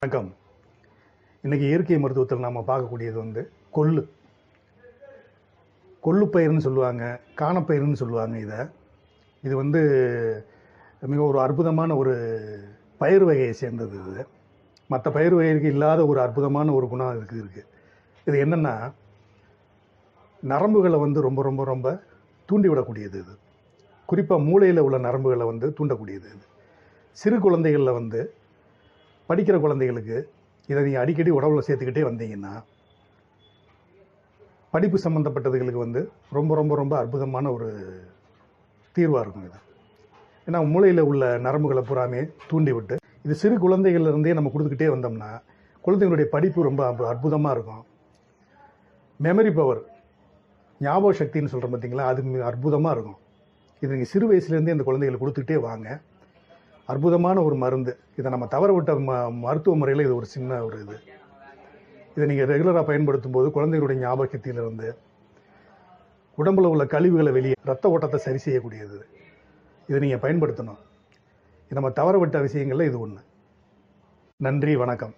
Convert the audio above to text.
வணக்கம். இன்றைக்கி இயற்கை மருத்துவத்தில் நாம் பார்க்கக்கூடியது கொள்ளுப்பயிர்னு சொல்லுவாங்க, காணப்பயிர்னு சொல்லுவாங்க. இது மிக ஒரு அற்புதமான ஒரு பயிர் வகையை சேர்ந்தது. இது மற்ற பயிர் வகைக்கு இல்லாத ஒரு அற்புதமான ஒரு குணம் இதுக்கு இருக்குது. இது என்னென்னா, நரம்புகளை ரொம்ப ரொம்ப ரொம்ப தூண்டிவிடக்கூடியது. இது குறிப்பாக மூளையில் உள்ள நரம்புகளை தூண்டக்கூடியது. இது சிறு குழந்தைகளில் படிக்கிற குழந்தைகளுக்கு இதை நீங்கள் அடிக்கடி உடம்புல சேர்த்துக்கிட்டே வந்தீங்கன்னா படிப்பு சம்மந்தப்பட்டதுகளுக்கு ரொம்ப ரொம்ப ரொம்ப அற்புதமான ஒரு தீர்வாக இருக்கும். இது ஏன்னா மூளையில் உள்ள நரம்புகளை பூராமே தூண்டி விட்டு இது சிறு குழந்தைகள்லேருந்தே நம்ம கொடுத்துக்கிட்டே வந்தோம்னா குழந்தைங்களுடைய படிப்பு ரொம்ப அற்புதமாக இருக்கும். மெமரி பவர், ஞாபக சக்தின்னு சொல்கிறோம் பார்த்தீங்களா, அது அற்புதமாக இருக்கும். இது நீங்கள் சிறு வயசுலேருந்தே அந்த குழந்தைகளுக்கு கொடுத்துக்கிட்டே வாங்க. அற்புதமான ஒரு மருந்து. இதை நம்ம தவற விட்ட மருத்துவ முறையில் இது ஒரு சின்ன இதை நீங்கள் ரெகுலராக பயன்படுத்தும் போது குழந்தைகளுடைய ஞாபக சக்தியிலிருந்து உடம்புல உள்ள கழிவுகளை வெளியே ரத்த ஓட்டத்தை சரி செய்யக்கூடியது. இதை நீங்கள் பயன்படுத்தணும். இது நம்ம தவற விட்ட விஷயங்களில் இது ஒன்று. நன்றி, வணக்கம்.